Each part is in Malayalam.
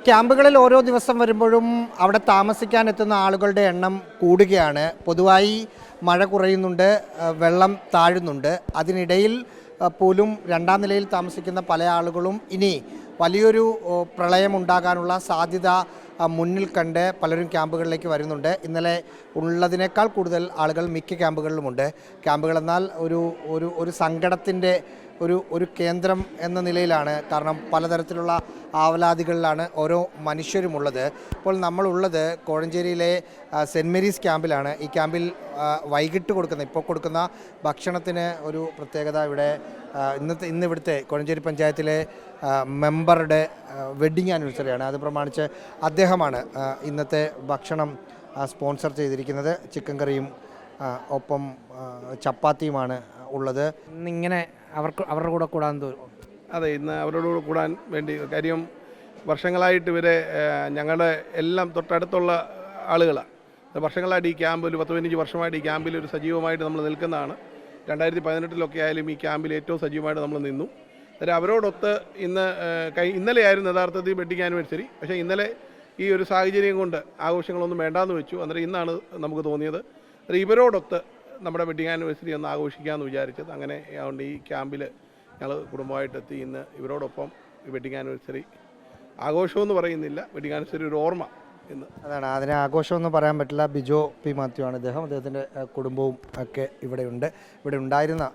ക്യാമ്പുകളിൽ ഓരോ ദിവസം വരുമ്പോഴും അവിടെ താമസിക്കാനെത്തുന്ന ആളുകളുടെ എണ്ണം കൂടുകയാണ്. പൊതുവായി മഴ കുറയുന്നുണ്ട്, വെള്ളം താഴുന്നുണ്ട്. അതിനിടയിൽ പോലും രണ്ടാം നിലയിൽ താമസിക്കുന്ന പല ആളുകളും ഇനി വലിയൊരു പ്രളയമുണ്ടാകാനുള്ള സാധ്യത മുന്നിൽ കണ്ട് പലരും ക്യാമ്പുകളിലേക്ക് വരുന്നുണ്ട്. ഇന്നലെ ഉള്ളതിനേക്കാൾ കൂടുതൽ ആളുകൾ മിക്ക ക്യാമ്പുകളിലുമുണ്ട്. ക്യാമ്പുകളെന്നാൽ ഒരു സങ്കടത്തിൻ്റെ ഒരു കേന്ദ്രം എന്ന നിലയിലാണ്. കാരണം പലതരത്തിലുള്ള ആവലാതികളിലാണ് ഓരോ മനുഷ്യരുമുള്ളത്. ഇപ്പോൾ നമ്മളുള്ളത് കോഴഞ്ചേരിയിലെ സെൻറ്റ് മേരീസ് ക്യാമ്പിലാണ്. ഈ ക്യാമ്പിൽ വൈകിട്ട് ഇപ്പോൾ കൊടുക്കുന്ന ഭക്ഷണത്തിന് ഒരു പ്രത്യേകത. ഇവിടെ ഇന്നിവിടുത്തെ കോഴഞ്ചേരി പഞ്ചായത്തിലെ മെമ്പറുടെ വെഡ്ഡിങ് ആനിവേഴ്സറിയാണ്. അത് പ്രമാണിച്ച് അദ്ദേഹമാണ് ഇന്നത്തെ ഭക്ഷണം സ്പോൺസർ ചെയ്തിരിക്കുന്നത്. ചിക്കൻ കറിയും ഒപ്പം ചപ്പാത്തിയുമാണ് ഉള്ളത്. ഇന്നിങ്ങനെ അവരുടെ കൂടെ കൂടാൻ തോന്നും. അതെ, ഇന്ന് അവരോട് കൂടെ കൂടാൻ വേണ്ടി. കാര്യം വർഷങ്ങളായിട്ട് ഇവരെ ഞങ്ങളുടെ എല്ലാം തൊട്ടടുത്തുള്ള ആളുകളാണ്. വർഷങ്ങളായിട്ട് ഈ ക്യാമ്പ്, ഒരു 10-15 വർഷമായിട്ട് ഈ ക്യാമ്പിൽ ഒരു സജീവമായിട്ട് നമ്മൾ നിൽക്കുന്നതാണ്. 2018 ആയാലും ഈ ക്യാമ്പിൽ ഏറ്റവും സജീവമായിട്ട് നമ്മൾ നിന്നു. അന്നേരം അവരോടൊത്ത് ഇന്നലെയായിരുന്നു യഥാർത്ഥത്തിൽ വെഡ്ഡിങ് ആനിവേഴ്സറി. പക്ഷേ ഇന്നലെ ഈ ഒരു സാഹചര്യം കൊണ്ട് ആഘോഷങ്ങളൊന്നും വേണ്ടാന്ന് വെച്ചു. അന്നേരം ഇന്നാണ് നമുക്ക് തോന്നിയത് ഇവരോടൊത്ത് നമ്മുടെ വെഡ്ഡിങ് ആനിവേഴ്സറി ഒന്ന് ആഘോഷിക്കാമെന്ന് വിചാരിച്ചത്. അങ്ങനെ അതുകൊണ്ട് ഈ ക്യാമ്പിൽ ഞങ്ങൾ കുടുംബമായിട്ടെത്തി ഇന്ന് ഇവരോടൊപ്പം ഈ വെഡ്ഡിങ് ആനിവേഴ്സറി ആഘോഷമെന്ന് പറയുന്നില്ല, വെഡ്ഡിങ് ആനിവേഴ്സറി ഒരു ഓർമ്മ ഇന്ന്. അതാണ്, അതിനെ ആഘോഷമൊന്നും പറയാൻ പറ്റില്ല. ബിജോ പി മാത്യു ആണ് അദ്ദേഹത്തിൻ്റെ കുടുംബവും ഒക്കെ ഇവിടെയുണ്ട്. ഇവിടെ ഉണ്ടായിരുന്ന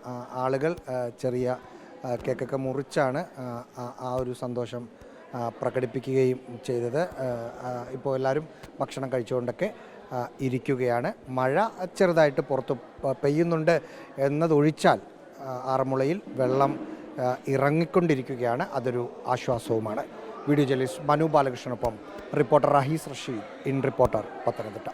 ആളുകൾ ചെറിയ കേക്കൊക്കെ മുറിച്ചാണ് ആ ഒരു സന്തോഷം പ്രകടിപ്പിക്കുകയും ചെയ്തത്. ഇപ്പോൾ എല്ലാവരും ഭക്ഷണം കഴിച്ചുകൊണ്ടൊക്കെ ഇരിക്കുകയാണ്. മഴ ചെറുതായിട്ട് പുറത്ത് പെയ്യുന്നുണ്ട് എന്നതൊഴിച്ചാൽ ആറന്മുളയിൽ വെള്ളം ഇറങ്ങിക്കൊണ്ടിരിക്കുകയാണ്. അതൊരു ആശ്വാസവുമാണ്. വീഡിയോ ജേർണലിസ്റ്റ് മനു ബാലകൃഷ്ണനൊപ്പം reporter Rahees Rasheed, in reporter, Pathanamthitta.